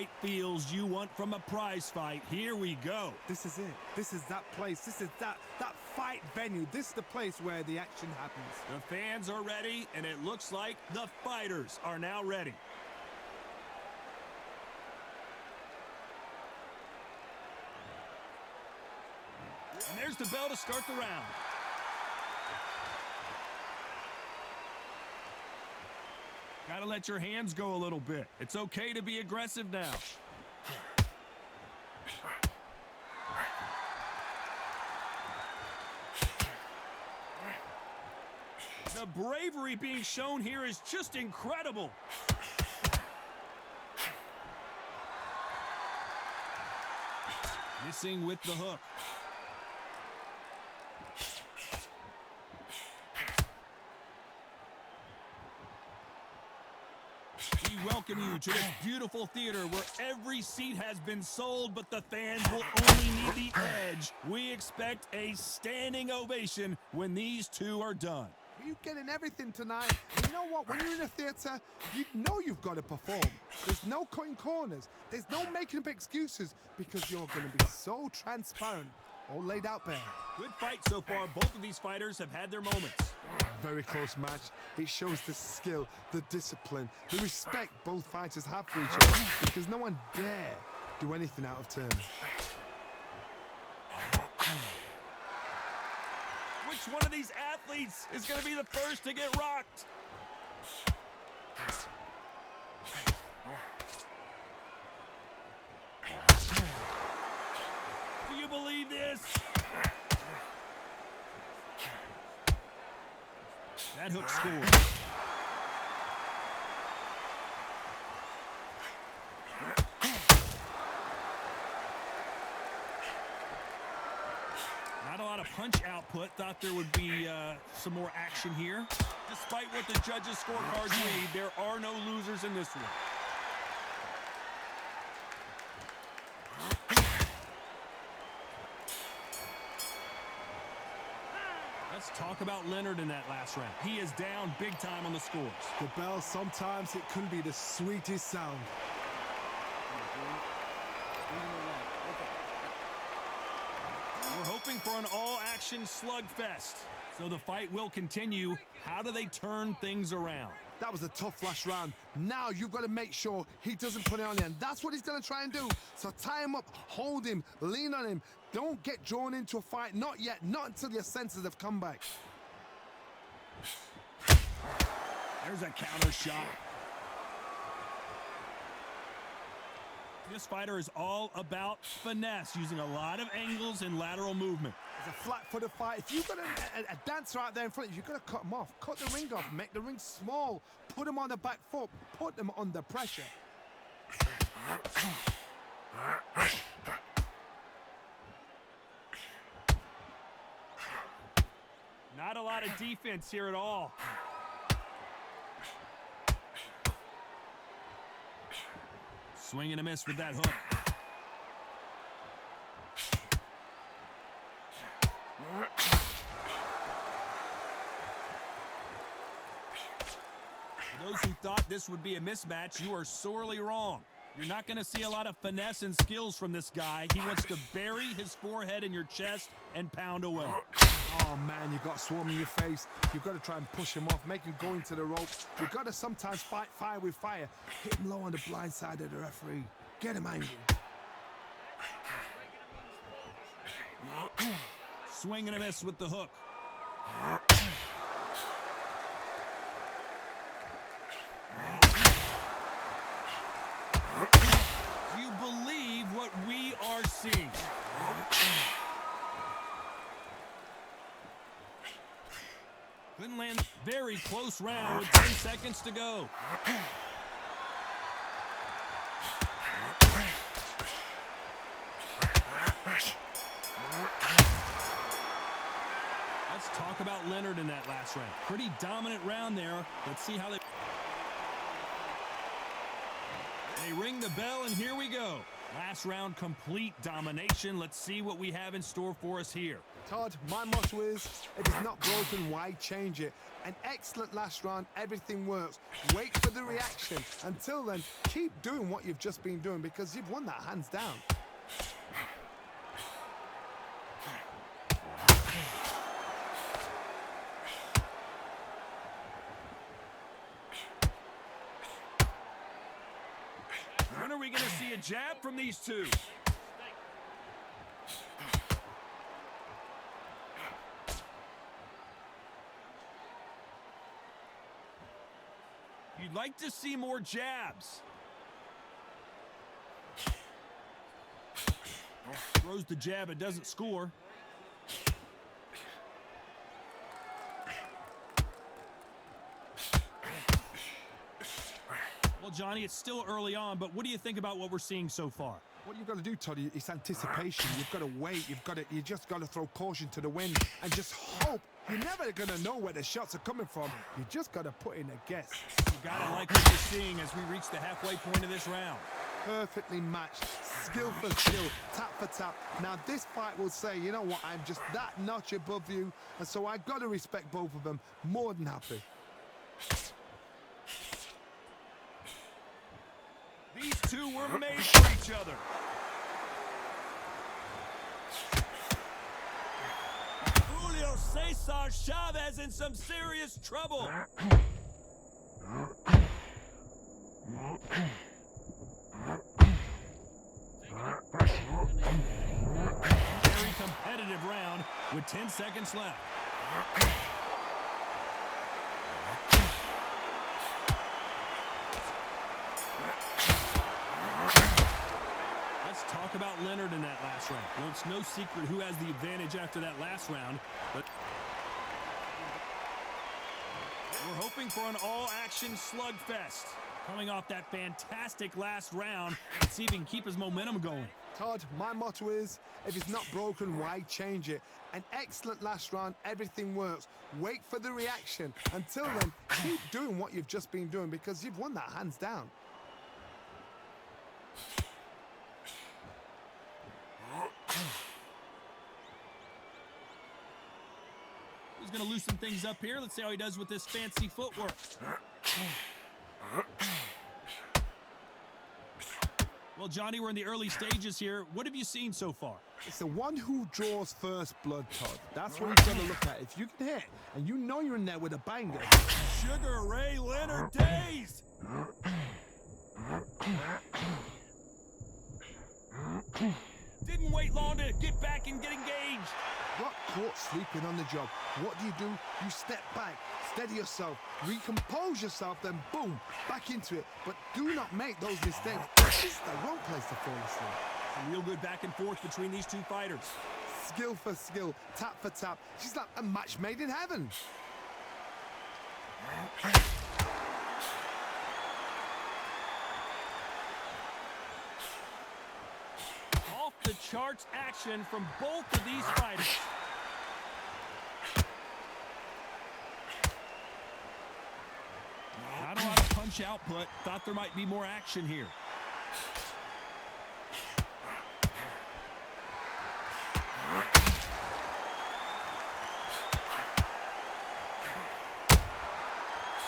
right feels you want from a prize fight. Here we go. This is it. This is that place. This is that fight venue. This is the place where the action happens. The fans are ready, and it looks like the fighters are now ready. And there's the bell to start the round. Gotta let your hands go a little bit. It's okay to be aggressive now. The bravery being shown here is just incredible. Missing with the hook. We welcome you to this beautiful theater where every seat has been sold, but the fans will only need the edge. We expect a standing ovation when these two are done. You're getting everything tonight. And you know what? When you're in a theater, you know you've got to perform. There's no cutting corners. There's no making up excuses because you're going to be so transparent, all laid out bare. Good fight so far. Both of these fighters have had their moments. Very close match. It shows the skill, the discipline, the respect both fighters have for each other because no one dare do anything out of turn. Which one of these athletes is going to be the first to get rocked? Do you believe this? That hook scored. Not a lot of punch output. Thought there would be some more action here. Despite what the judges' scorecards read, there are no losers in this one. Let's talk about Leonard in that last round. He is down big time on the scores. The bell, sometimes it can be the sweetest sound. We're hoping for an all-action slugfest. So the fight will continue. How do they turn things around? That was a tough last round. Now you've got to make sure he doesn't put it on you. And that's what he's going to try and do. So tie him up, hold him, lean on him. Don't get drawn into a fight. Not yet. Not until your senses have come back. There's a counter shot. This fighter is all about finesse, using a lot of angles and lateral movement. It's a flat-footed fight. If you've got a dancer out there in front of you, you've got to cut him off. Cut the ring off. Make the ring small. Put him on the back foot. Put him under pressure. Not a lot of defense here at all. Swing and a miss with that hook. For those who thought this would be a mismatch, you are sorely wrong. You're not going to see a lot of finesse and skills from this guy. He wants to bury his forehead in your chest and pound away. Oh, man, you've got swarm in your face. You've got to try and push him off, make him go into the ropes. You've got to sometimes fight fire with fire. Hit him low on the blind side of the referee. Get him angry. Swing and a miss with the hook. Do you believe what we are seeing? Couldn't land. Very close round with 10 seconds to go. Let's talk about Leonard in that last round. Pretty dominant round there. Let's see how they ring the bell, and here we go. Last round, complete domination. Let's see what we have in store for us here. Todd, my motto is, if it's not broken, why change it? An excellent last round, everything works. Wait for the reaction. Until then, keep doing what you've just been doing because you've won that hands down. When are we going to see a jab from these two? You'd like to see more jabs. Throws the jab, it doesn't score. Well, Johnny, it's still early on, but what do you think about what we're seeing so far? What you've got to do, Toddy, is anticipation. You've got to wait. You just got to throw caution to the wind and just hope. You're never going to know where the shots are coming from. You just got to put in a guess. You got to like what you're seeing as we reach the halfway point of this round. Perfectly matched, skill for skill, tap for tap. Now this fight will say, you know what, I'm just that notch above you, and so I've got to respect both of them. More than happy. These two were made for each other. Julio Cesar Chavez in some serious trouble. Very competitive round with 10 seconds left. Let's talk about Leonard in that last round. Well, it's no secret who has the advantage after that last round, but we're hoping for an all-action slugfest. Coming off that fantastic last round, let's see if he can keep his momentum going. Todd, my motto is, if it's not broken, why change it? An excellent last round, everything works. Wait for the reaction. Until then, keep doing what you've just been doing because you've won that hands down. He's going to loosen things up here. Let's see how he does with this fancy footwork. Well, Johnny, we're in the early stages here. What have you seen so far? It's the one who draws first blood, Todd. That's what you've got to look at. If you can hit, and you know you're in there with a banger. Sugar Ray Leonard dazed. Didn't wait long to get back and get engaged. Got caught sleeping on the job. What do? You step back, steady yourself, recompose yourself, then boom, back into it. But do not make those mistakes. This is the wrong place to fall asleep. A real good back and forth between these two fighters. Skill for skill, tap for tap. She's like a match made in heaven. Off the charts action from both of these fighters. Not a lot of punch output. Thought there might be more action here.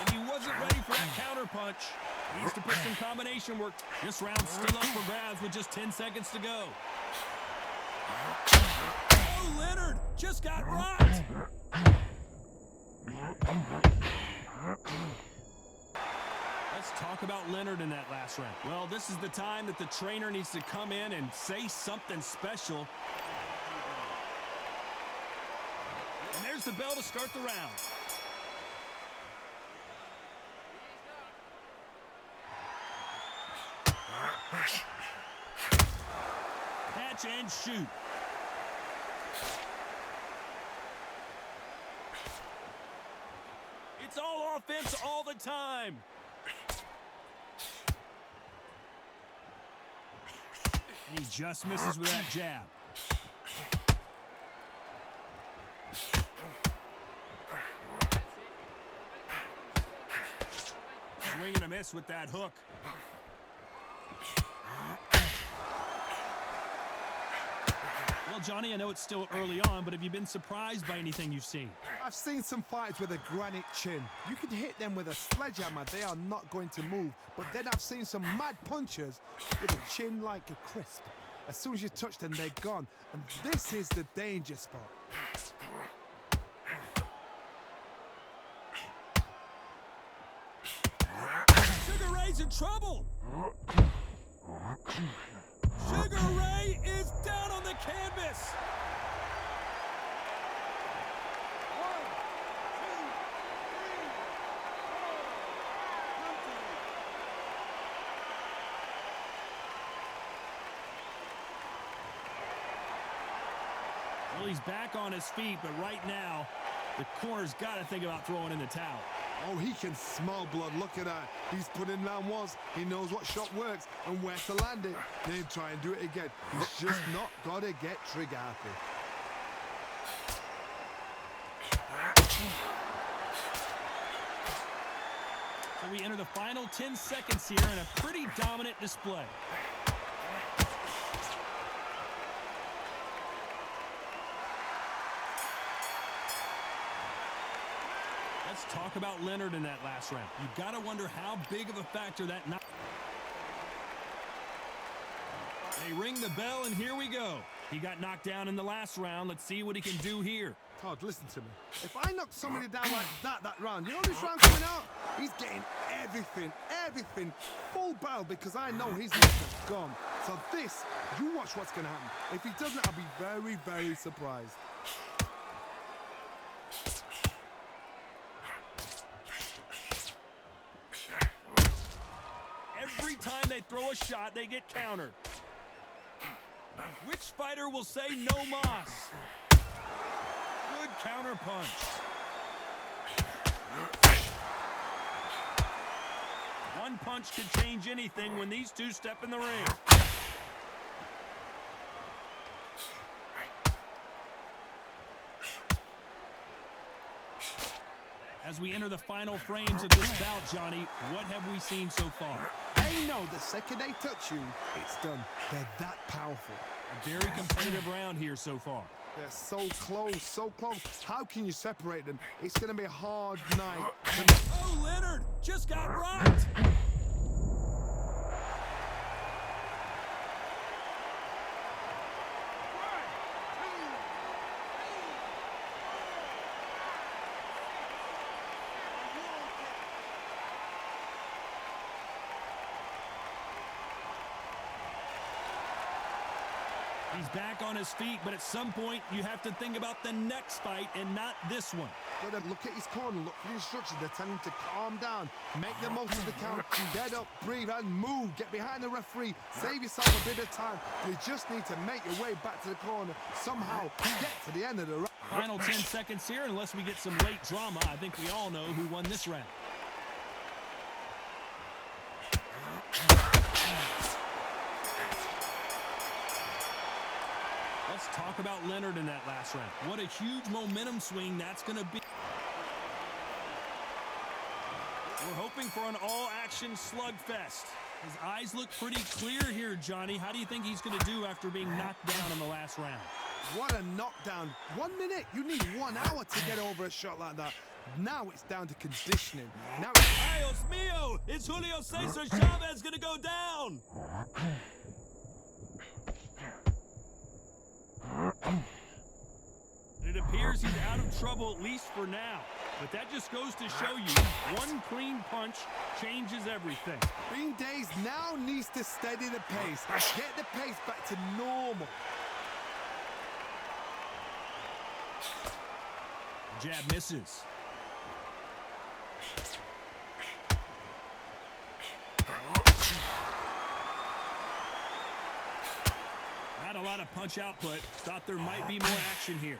And he wasn't ready for that counter punch. Needs to put some combination work. This round's still up for grabs with just 10 seconds to go. Oh, Leonard just got rocked. Let's talk about Leonard in that last round. Well, this is the time that the trainer needs to come in and say something special. And there's the bell to start the round. Catch and shoot. It's all offense all the time. He just misses with that jab. Swing and a miss with that hook. Johnny, I know it's still early on, but have you been surprised by anything you've seen? I've seen some fighters with a granite chin. You can hit them with a sledgehammer, they are not going to move. But then I've seen some mad punchers with a chin like a crisp. As soon as you touch them, they're gone. And this is the danger spot. Sugar Ray's in trouble! Sugar Ray is down on the canvas! 1, 2, 3, 4, Well, he's back on his feet, but right now, the corner's got to think about throwing in the towel. Oh, he can smell blood. Look at that. He's put in round once. He knows what shot works and where to land it. Then try and do it again. He's just not got to get trigger happy. So we enter the final 10 seconds here in a pretty dominant display. Let's talk about Leonard in that last round. You got to wonder how big of a factor that knock. They ring the bell, and here we go. He got knocked down in the last round. Let's see what he can do here. Todd, listen to me. If I knock somebody down like that round, you know this round coming out? He's getting everything full barrel because I know he's not gone. So this, you watch what's going to happen. If he doesn't, I'll be very, very surprised. Every time they throw a shot, they get countered. Which fighter will say no mas? Good counter punch. One punch could change anything when these two step in the ring. As we enter the final frames of this bout, Johnny, what have we seen so far? They know the second they touch you, it's done. They're that powerful. A very competitive round here so far. They're so close, so close. How can you separate them? It's going to be a hard night. Oh, Leonard just got rocked. He's back on his feet, but at some point, you have to think about the next fight and not this one. Gotta look at his corner, look for the instructions. They're telling him to calm down, make the most of the count, get up, breathe, and move. Get behind the referee, save yourself a bit of time. You just need to make your way back to the corner, somehow get to the end of the round. Final 10 seconds here, unless we get some late drama. I think we all know who won this round. Let's talk about Leonard in that last round. What a huge momentum swing that's going to be. We're hoping for an all-action slugfest. His eyes look pretty clear here, Johnny. How do you think he's going to do after being knocked down in the last round? What a knockdown. 1 minute, you need 1 hour to get over a shot like that. Now it's down to conditioning. Now Dios mío! Is Julio Cesar Chavez going to go down? It appears he's out of trouble, at least for now. But that just goes to show you, one clean punch changes everything. Green Days now needs to steady the pace. Get the pace back to normal. Jab misses. Not a lot of punch output. Thought there might be more action here.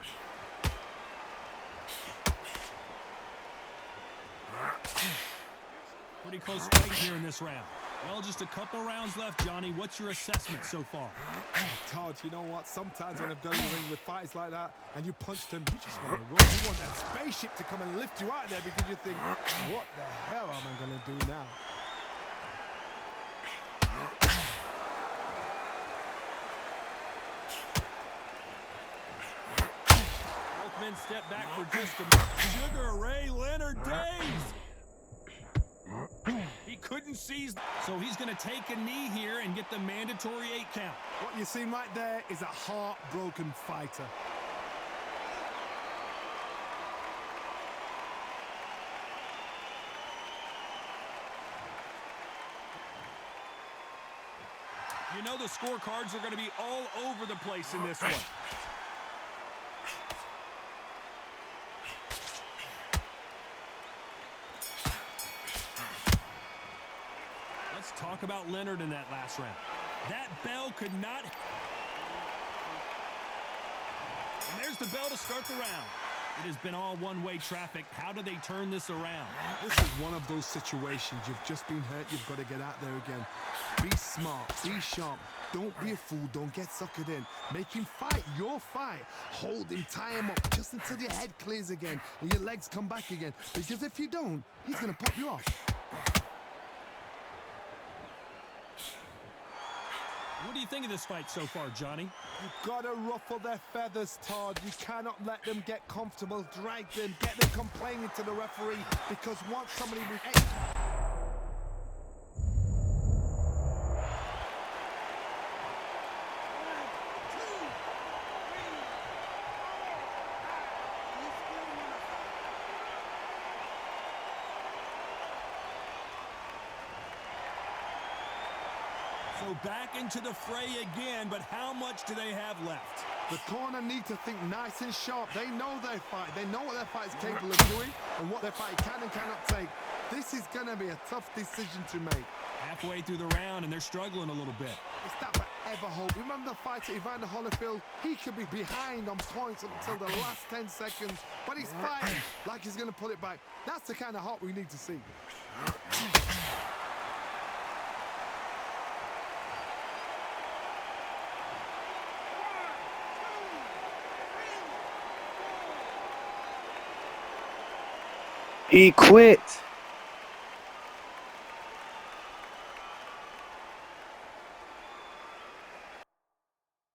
Pretty close fight here in this round. Well, just a couple rounds left, Johnny. What's your assessment so far? Todd, you know what? Sometimes when I've done the ring with fights like that and you punch them, you just want to run. You want that spaceship to come and lift you out of there because you think, what the hell am I going to do now? men step back for just a minute. Sugar Ray Leonard dazed. He couldn't seize, so he's going to take a knee here and get the mandatory 8 count. What you're seeing right there is a heartbroken fighter. You know the scorecards are going to be all over the place in this one. Let's talk about Leonard in that last round. That bell could not... And there's the bell to start the round. It has been all one-way traffic. How do they turn this around? This is one of those situations. You've just been hurt. You've got to get out there again. Be smart. Be sharp. Don't be a fool. Don't get suckered in. Make him fight your fight. Hold him. Tie him up just until your head clears again and your legs come back again. Because if you don't, he's going to pop you off. What do you think of this fight so far, Johnny? You've got to ruffle their feathers, Todd. You cannot let them get comfortable, drag them, get them complaining to the referee, because once somebody... So back into the fray again, but how much do they have left? The corner need to think nice and sharp. They know their fight. They know what their fight is capable of doing and what their fight can and cannot take. This is going to be a tough decision to make. Halfway through the round, and they're struggling a little bit. It's that forever hope. Remember the fight at Evander Holyfield? He could be behind on points until the last 10 seconds, but he's fighting like he's going to pull it back. That's the kind of hope we need to see. He quit.